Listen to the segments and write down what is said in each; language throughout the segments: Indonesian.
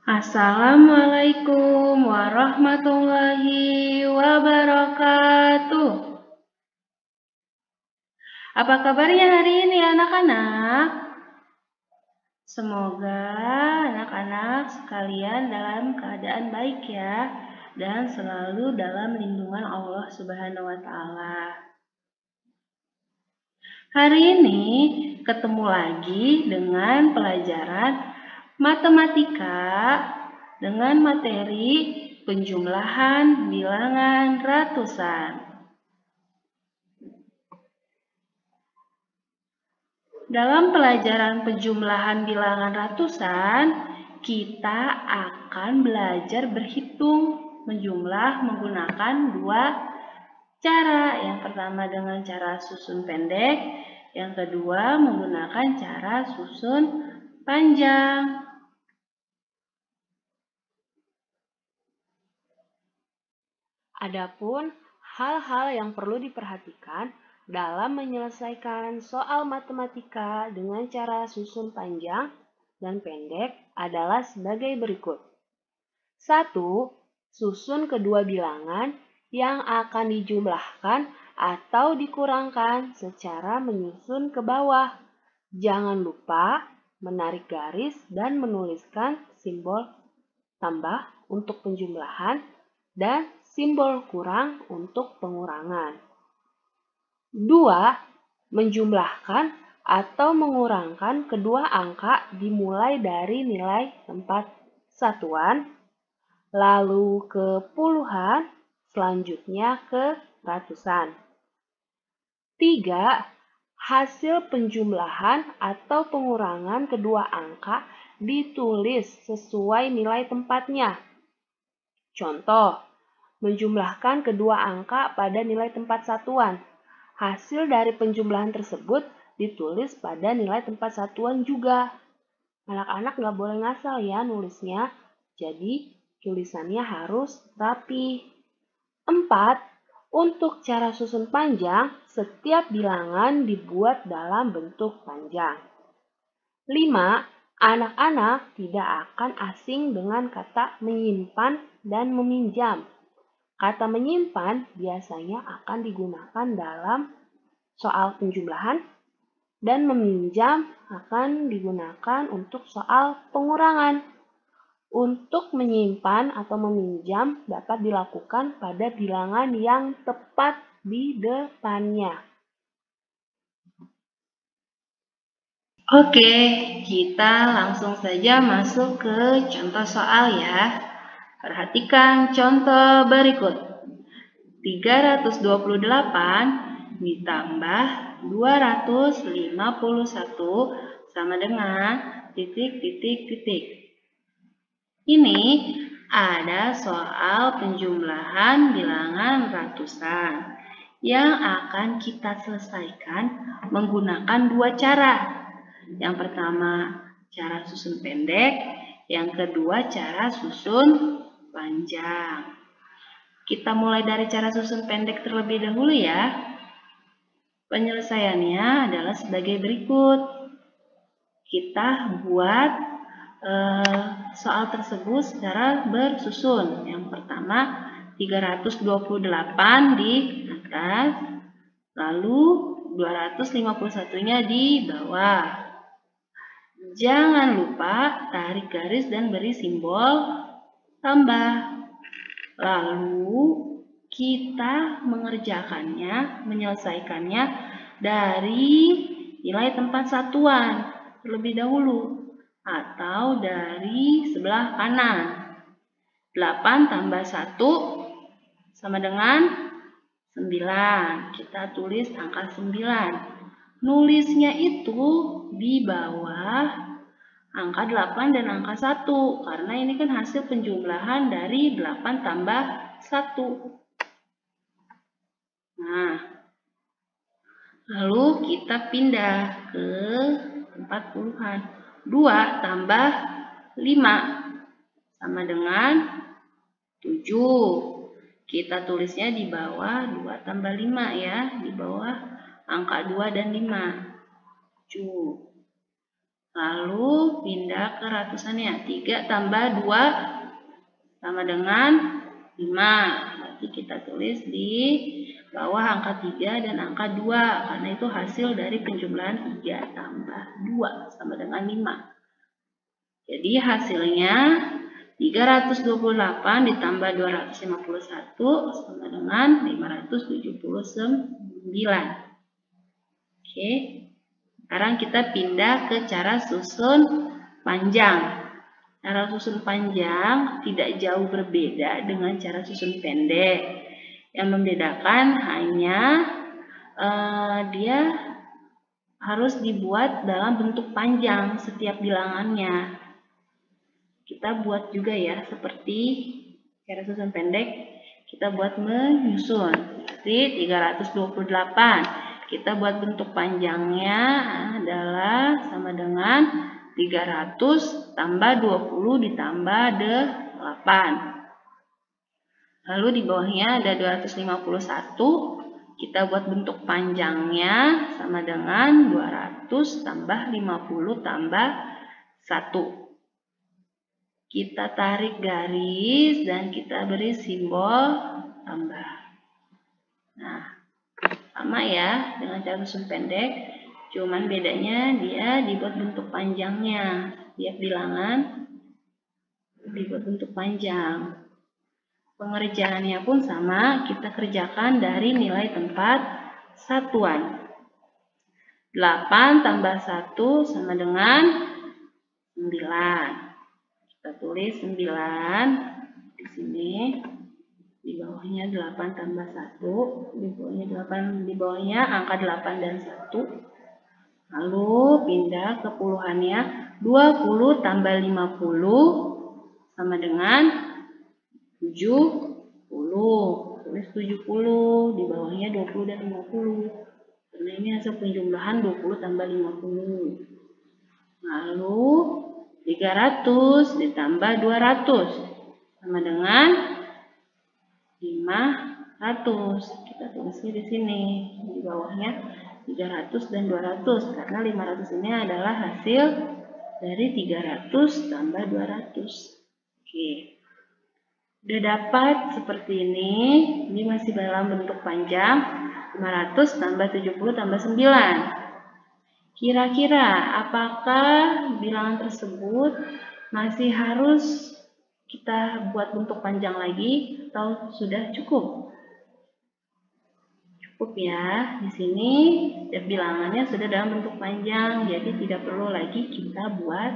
Assalamualaikum warahmatullahi wabarakatuh. Apa kabarnya hari ini anak-anak? Semoga anak-anak sekalian dalam keadaan baik ya, dan selalu dalam lindungan Allah Subhanahu wa Ta'ala. Hari ini ketemu lagi dengan pelajaran matematika dengan materi penjumlahan bilangan ratusan. Dalam pelajaran penjumlahan bilangan ratusan, kita akan belajar berhitung menjumlah menggunakan dua cara. Yang pertama dengan cara susun pendek, yang kedua menggunakan cara susun panjang. Adapun hal-hal yang perlu diperhatikan dalam menyelesaikan soal matematika dengan cara susun panjang dan pendek adalah sebagai berikut. 1. Susun kedua bilangan yang akan dijumlahkan atau dikurangkan secara menyusun ke bawah. Jangan lupa menarik garis dan menuliskan simbol tambah untuk penjumlahan dan simbol kurang untuk pengurangan. 2. Menjumlahkan atau mengurangkan kedua angka dimulai dari nilai tempat satuan, lalu ke puluhan, selanjutnya ke ratusan. 3. Hasil penjumlahan atau pengurangan kedua angka ditulis sesuai nilai tempatnya. Contoh, menjumlahkan kedua angka pada nilai tempat satuan. Hasil dari penjumlahan tersebut ditulis pada nilai tempat satuan juga. Anak-anak nggak boleh ngasal ya nulisnya, jadi tulisannya harus rapi. 4. Untuk cara susun panjang, setiap bilangan dibuat dalam bentuk panjang. 5. Anak-anak tidak akan asing dengan kata menyimpan dan meminjam. Kata menyimpan biasanya akan digunakan dalam soal penjumlahan dan meminjam akan digunakan untuk soal pengurangan. Untuk menyimpan atau meminjam dapat dilakukan pada bilangan yang tepat di depannya. Oke, kita langsung saja masuk ke contoh soal ya. Perhatikan contoh berikut. 328 ditambah 251 sama dengan titik. Ini ada soal penjumlahan bilangan ratusan yang akan kita selesaikan menggunakan dua cara. Yang pertama, cara susun pendek. Yang kedua, cara susun panjang. Kita mulai dari cara susun pendek terlebih dahulu ya. Penyelesaiannya adalah sebagai berikut. Kita buat soal tersebut secara bersusun. Yang pertama, 328 di atas, lalu 251-nya di bawah. Jangan lupa tarik garis dan beri simbol tambah. Lalu kita menyelesaikannya dari nilai tempat satuan terlebih dahulu atau dari sebelah kanan. 8 tambah 1 sama dengan 9. Kita tulis angka 9. Nulisnya itu di bawah angka 8 dan angka 1. Karena ini kan hasil penjumlahan dari 8 tambah 1. Nah, lalu kita pindah ke tempat puluhan. 2 tambah 5 sama dengan 7. Kita tulisnya di bawah 2 tambah 5 ya, di bawah angka 2 dan 5. 7. Lalu pindah ke ratusannya. 3 tambah 2 sama dengan 5. Berarti kita tulis di bawah angka 3 dan angka 2. Karena itu hasil dari penjumlahan 3 tambah 2 sama dengan 5. Jadi hasilnya 328 ditambah 251 sama dengan 579. Oke. Sekarang kita pindah ke cara susun panjang. Cara susun panjang tidak jauh berbeda dengan cara susun pendek. Yang membedakan hanya dia harus dibuat dalam bentuk panjang setiap bilangannya. Kita buat juga ya, seperti cara susun pendek, kita buat menyusun. Jadi 328, kita buat bentuk panjangnya adalah sama dengan 300 tambah 20 ditambah 8. Lalu di bawahnya ada 251, kita buat bentuk panjangnya sama dengan 200 tambah 50 tambah 1. Kita tarik garis dan kita beri simbol tambah. Nah, sama ya dengan cara susun pendek, cuman bedanya dia dibuat bentuk panjangnya. Tiap bilangan dibuat bentuk panjang. Pengerjaannya pun sama, kita kerjakan dari nilai tempat satuan. 8 tambah 1 sama dengan 9. Kita tulis 9 di sini, di bawahnya 8 tambah 1, di bawahnya angka 8 dan 1. Lalu pindah ke puluhannya, 20 tambah 50 sama dengan 70. Tulis 70, di bawahnya 20 dan 50. Karena ini hasil penjumlahan 20 tambah 50. Lalu 300 ditambah 200 sama dengan 500. Kita tulisnya di sini. Di bawahnya 300 dan 200 karena 500 ini adalah hasil dari 300 tambah 200. Oke. Udah dapat seperti ini. Ini masih dalam bentuk panjang. 500 tambah 70 tambah 9. Kira-kira apakah bilangan tersebut masih harus kita buat bentuk panjang lagi atau sudah cukup? Cukup ya. Di sini bilangannya sudah dalam bentuk panjang, jadi tidak perlu lagi kita buat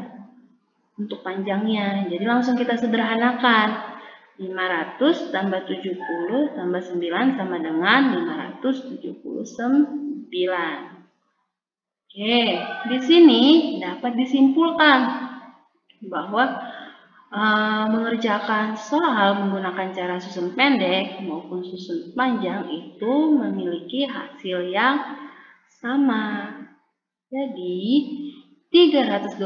bentuk panjangnya. Jadi langsung kita sederhanakan. 500 tambah 70 tambah 9 sama dengan 579. Oke, di sini dapat disimpulkan bahwa mengerjakan soal menggunakan cara susun pendek maupun susun panjang itu memiliki hasil yang sama. Jadi 328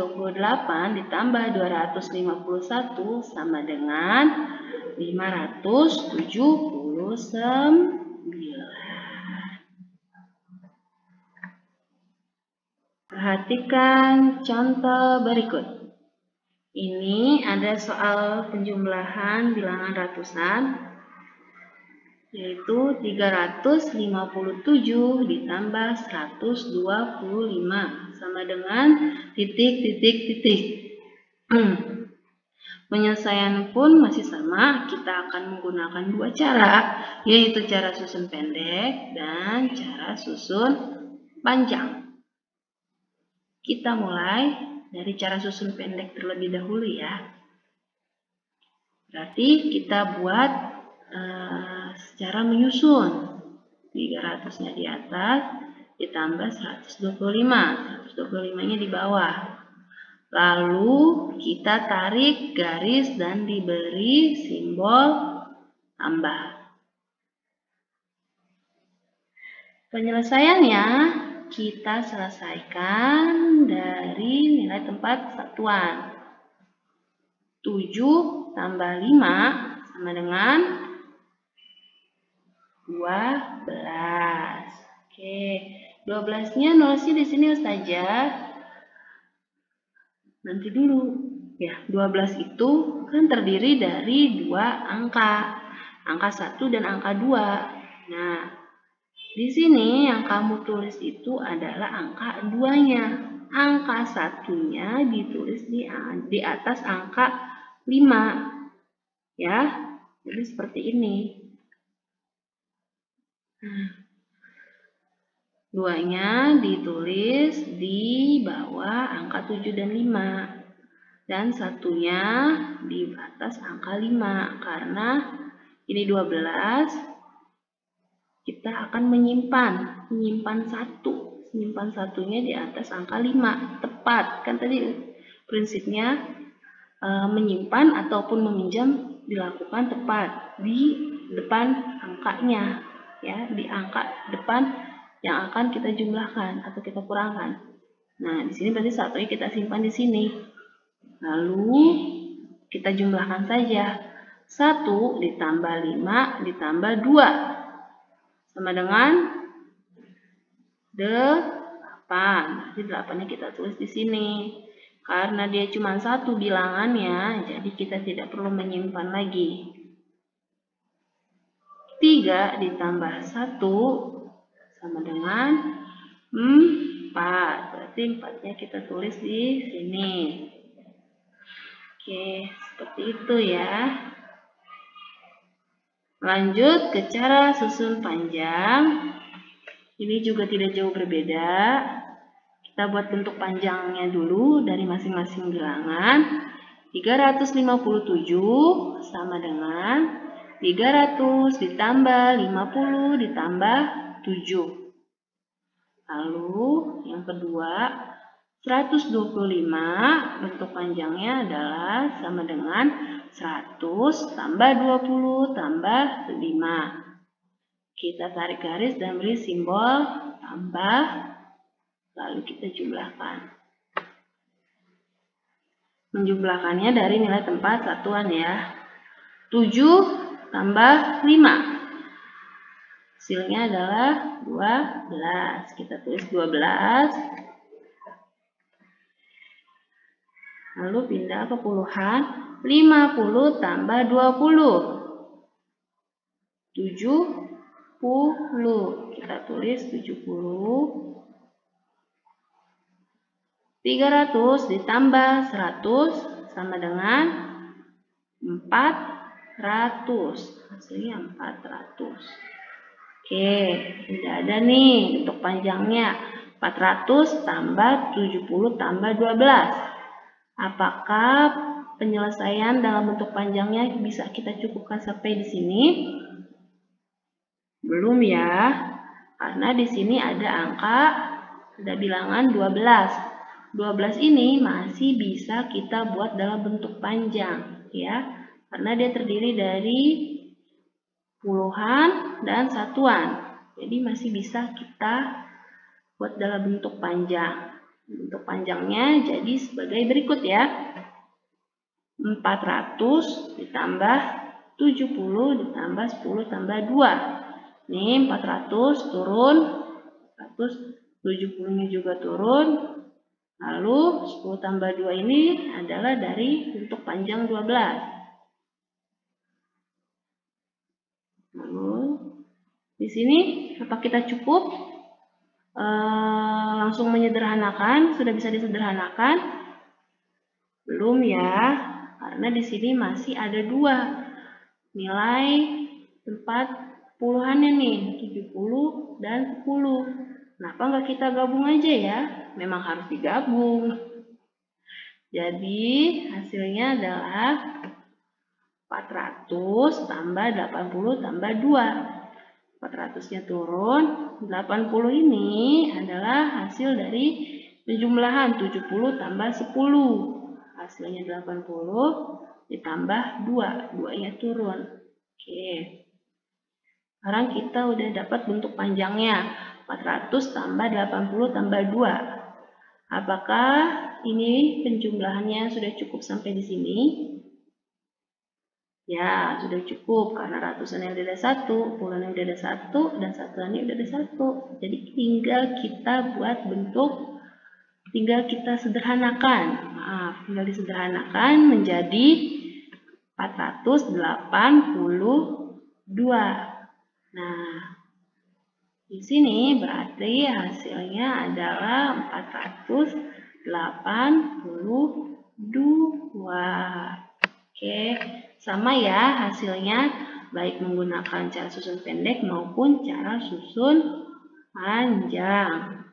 ditambah 251 sama dengan 579. Perhatikan contoh berikut. Ini ada soal penjumlahan bilangan ratusan, yaitu 357 ditambah 125 sama dengan titik. Penyelesaian pun masih sama, kita akan menggunakan dua cara, yaitu cara susun pendek dan cara susun panjang. Kita mulai dari cara susun pendek terlebih dahulu ya. Berarti kita buat secara menyusun. 300-nya di atas ditambah 125. 125-nya di bawah. Lalu kita tarik garis dan diberi simbol tambah. Penyelesaiannya kita selesaikan dari nilai tempat satuan. 7 tambah 5 sama dengan 12. Oke, 12-nya nulisnya di sini Ustazah. Nanti dulu. Ya, 12 itu kan terdiri dari dua angka. Angka 1 dan angka 2. Nah, di sini yang kamu tulis itu adalah angka 2-nya. Angka 1-nya ditulis di atas angka 5. Ya, jadi seperti ini. Nah, 2-nya ditulis di bawah angka 7 dan 5. Dan 1-nya di atas angka 5. Karena ini 12, kita akan menyimpan 1. Menyimpan 1-nya di atas angka 5. Tepat, kan tadi prinsipnya menyimpan ataupun meminjam dilakukan tepat di depan angkanya, ya, di angka depan yang akan kita jumlahkan atau kita kurangkan. Nah, di sini berarti 1-nya kita simpan di sini. Lalu kita jumlahkan saja. 1 ditambah 5 ditambah 2 sama dengan 8. Jadi 8-nya kita tulis di sini. Karena dia cuma 1 bilangannya, jadi kita tidak perlu menyimpan lagi. 3 ditambah 1 sama dengan 4. Berarti 4-nya kita tulis di sini. Oke, seperti itu ya. Lanjut ke cara susun panjang. Ini juga tidak jauh berbeda. Kita buat bentuk panjangnya dulu dari masing-masing bilangan. 357 sama dengan 300 ditambah 50 ditambah 7. Lalu yang kedua, 125 bentuk panjangnya adalah sama dengan 100 tambah 20 tambah 5. Kita tarik garis dan beri simbol tambah, lalu kita jumlahkan. Menjumlahkannya dari nilai tempat satuan ya. 7 tambah 5. Hasilnya adalah 12. Kita tulis 12. Lalu pindah ke puluhan. 50 tambah 20. 70. Kita tulis 70. 300 ditambah 100 sama dengan 400. Hasilnya 400. Oke, sudah ada nih bentuk panjangnya. 400 tambah 70 tambah 12. Apakah penyelesaian dalam bentuk panjangnya bisa kita cukupkan sampai di sini? Belum ya, karena di sini ada bilangan 12. 12 ini masih bisa kita buat dalam bentuk panjang, ya, karena dia terdiri dari puluhan dan satuan. Jadi masih bisa kita buat dalam bentuk panjang. Bentuk panjangnya jadi sebagai berikut ya. 400 ditambah 70 ditambah 10 tambah 2. Ini 400 turun, 170-nya juga turun. Lalu 10 tambah 2 ini adalah dari bentuk panjang 12. Lalu di sini apa kita cukup langsung menyederhanakan? Sudah bisa disederhanakan? Belum ya, karena di sini masih ada 2 nilai tempat puluhannya nih, 70 dan 10. Kenapa nggak kita gabung aja ya? Memang harus digabung. Jadi hasilnya adalah 400 tambah 80 tambah 2. 400-nya turun, 80 ini adalah hasil dari penjumlahan 70 tambah 10. Hasilnya 80 ditambah 2, 2-nya turun. Oke. Sekarang kita udah dapat bentuk panjangnya. 400 tambah 80 tambah 2. Apakah ini penjumlahannya sudah cukup sampai di sini? Ya, sudah cukup karena ratusannya udah ada 1, puluhannya udah ada 1, dan satuannya udah ada 1. Jadi tinggal kita buat bentuk tinggal kita sederhanakan. Tinggal disederhanakan menjadi 482. Nah, di sini berarti hasilnya adalah 482. Oke, sama ya hasilnya, baik menggunakan cara susun pendek maupun cara susun panjang.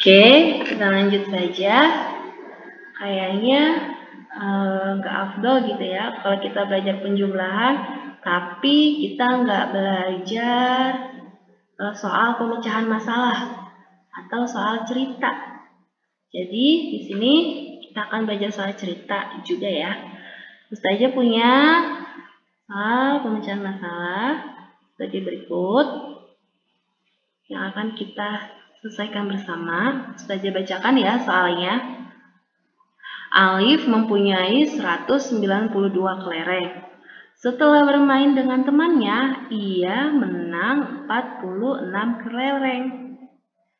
Oke, kita lanjut saja. Kayaknya nggak afdol gitu ya kalau kita belajar penjumlahan tapi kita nggak belajar soal pemecahan masalah atau soal cerita. Jadi di sini kita akan belajar soal cerita juga ya. Ustazah punya soal pemecahan masalah sebagai berikut yang akan kita selesaikan bersama. Ustazah bacakan ya soalnya. Alif mempunyai 192 kelereng. Setelah bermain dengan temannya, ia menang 46 kelereng.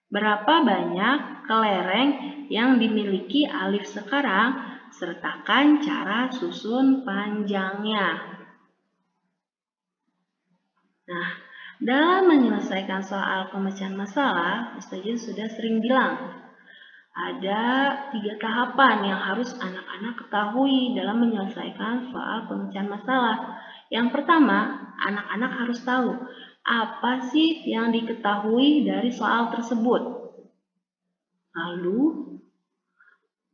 Berapa banyak kelereng yang dimiliki Alif sekarang? Sertakan cara susun panjangnya. Nah, dalam menyelesaikan soal pemecahan masalah, Ustazah sudah sering bilang, ada 3 tahapan yang harus anak-anak ketahui dalam menyelesaikan soal pemecahan masalah. Yang pertama, anak-anak harus tahu apa sih yang diketahui dari soal tersebut. Lalu,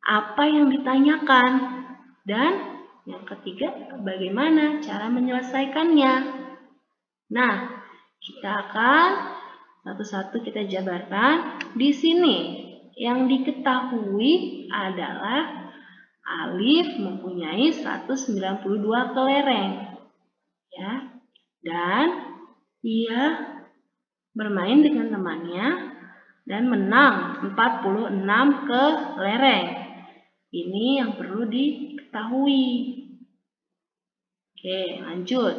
apa yang ditanyakan? Dan yang ketiga, bagaimana cara menyelesaikannya? Nah, kita akan satu-satu kita jabarkan. Di sini yang diketahui adalah Alif mempunyai 192 kelereng. Ya. Dan ia bermain dengan temannya dan menang 46 kelereng. Ini yang perlu diketahui. Oke, lanjut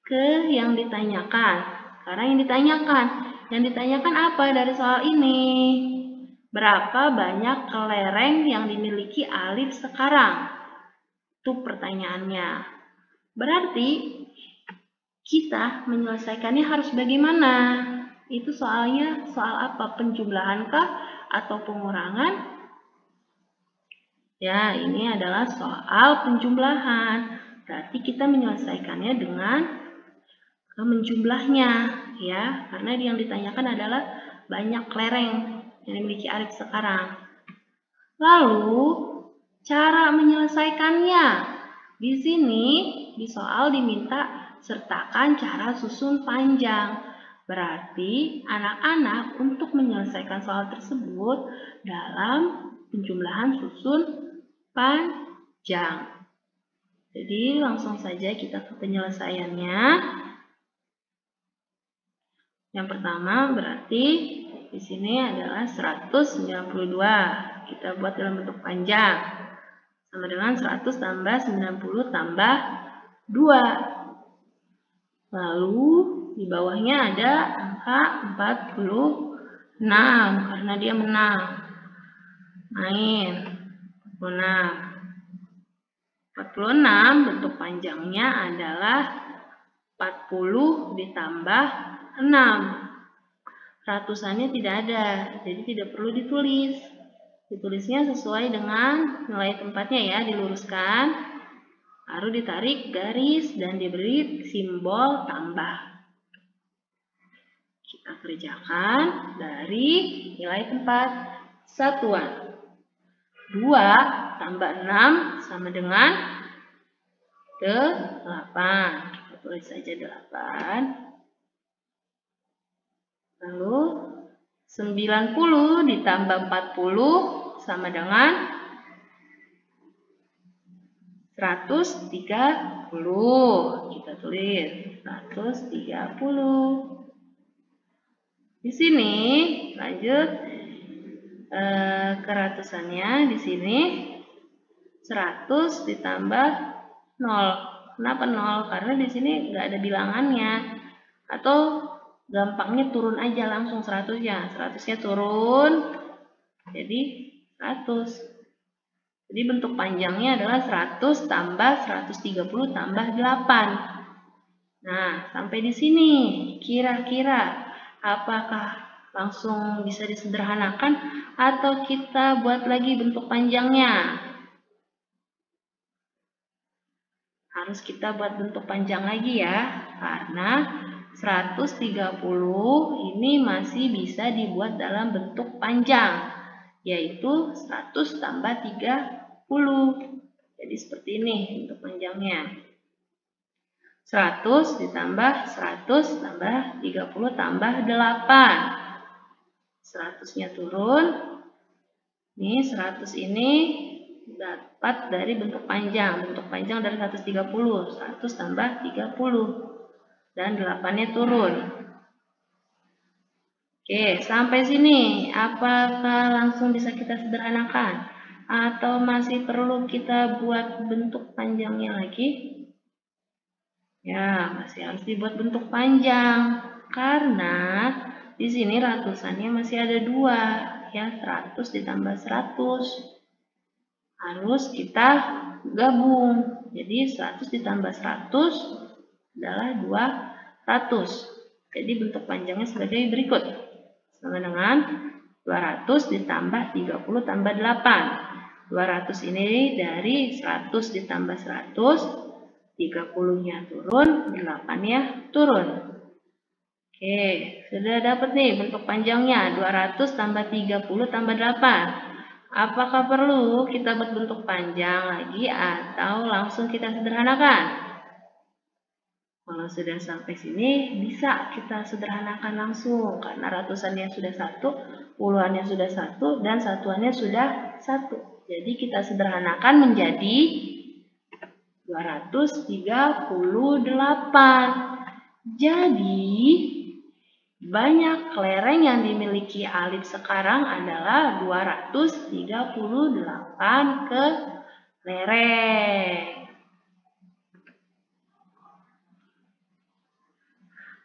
ke yang ditanyakan. Sekarang yang ditanyakan apa dari soal ini? Berapa banyak kelereng yang dimiliki Alif sekarang? Itu pertanyaannya. Berarti kita menyelesaikannya harus bagaimana? Itu soalnya soal apa? Penjumlahan kah atau pengurangan? Ya, ini adalah soal penjumlahan. Berarti kita menyelesaikannya dengan menjumlahnya, ya, karena yang ditanyakan adalah banyak kelereng yang dimiliki Alif sekarang. Lalu, cara menyelesaikannya. Di sini, di soal diminta sertakan cara susun panjang. Berarti, anak-anak untuk menyelesaikan soal tersebut dalam penjumlahan susun panjang. Jadi, langsung saja kita ke penyelesaiannya. Yang pertama berarti di sini adalah 192. Kita buat dalam bentuk panjang. Sama dengan 100 tambah 90 tambah 2. Lalu di bawahnya ada angka 46 karena dia menang. Main 46 bentuk panjangnya adalah 40 ditambah 6. Ratusannya tidak ada, jadi tidak perlu ditulis. Ditulisnya sesuai dengan nilai tempatnya ya, diluruskan. Lalu ditarik garis dan diberi simbol tambah. Kita kerjakan dari nilai tempat satuan. 2 tambah 6 sama dengan 8. Kita tulis saja 8. Lalu 90 ditambah 40 sama dengan 130. Kita tulis 130. Di sini lanjut keratusannya di sini 100 ditambah 0. Kenapa 0? Karena di sini nggak ada bilangannya. Atau gampangnya turun aja langsung 100-nya. 100-nya turun, jadi 100. Jadi bentuk panjangnya adalah 100 tambah 130 tambah 8. Nah, sampai di sini kira-kira apakah langsung bisa disederhanakan atau kita buat lagi bentuk panjangnya? Harus kita buat bentuk panjang lagi ya, karena 130 ini masih bisa dibuat dalam bentuk panjang, yaitu 100 tambah 30. Jadi seperti ini bentuk panjangnya. 100 ditambah 100 tambah 30 tambah 8. 100-nya turun. Nih 100 ini dapat dari bentuk panjang. Bentuk panjang dari 130. 100 tambah 30. Dan 8-nya turun. Oke, sampai sini. Apakah langsung bisa kita sederhanakan? Atau masih perlu kita buat bentuk panjangnya lagi? Ya, masih harus dibuat bentuk panjang. Karena di sini ratusannya masih ada 2. Ya, 100 ditambah 100. Harus kita gabung. Jadi 100 ditambah 100 adalah 200. Jadi bentuk panjangnya sebagai berikut. Sama dengan 200 ditambah 30 tambah 8. 200 ini dari 100 ditambah 100. 30-nya turun, 8-nya turun. Oke, sudah dapat nih bentuk panjangnya. 200 tambah 30 tambah 8. Apakah perlu kita buat bentuk panjang lagi atau langsung kita sederhanakan? Kalau sudah sampai sini, bisa kita sederhanakan langsung. Karena ratusannya sudah 1, puluhannya sudah 1, dan satuannya sudah 1. Jadi kita sederhanakan menjadi 238. Jadi, banyak kelereng yang dimiliki Alif sekarang adalah 238 kelereng.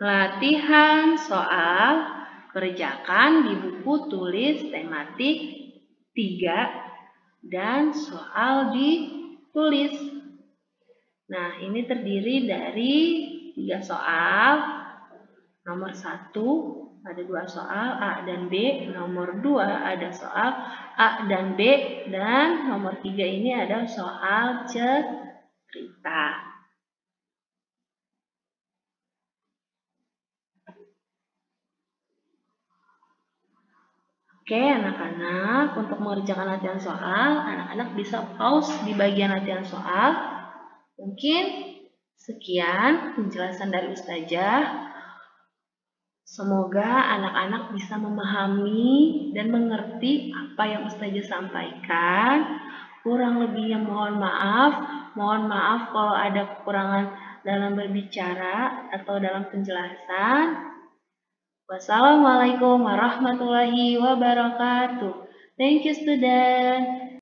Latihan soal kerjakan di buku tulis tematik 3 dan soal ditulis. Nah, ini terdiri dari 3 soal. Nomor 1 ada 2 soal A dan B. Nomor 2 ada soal A dan B. Dan nomor 3 ini ada soal cerita. Oke, anak-anak, untuk mengerjakan latihan soal, anak-anak bisa pause di bagian latihan soal. Mungkin sekian penjelasan dari Ustazah. Semoga anak-anak bisa memahami dan mengerti apa yang Ustazah sampaikan. Kurang lebihnya mohon maaf. Mohon maaf kalau ada kekurangan dalam berbicara atau dalam penjelasan. Wassalamualaikum warahmatullahi wabarakatuh. Thank you, student.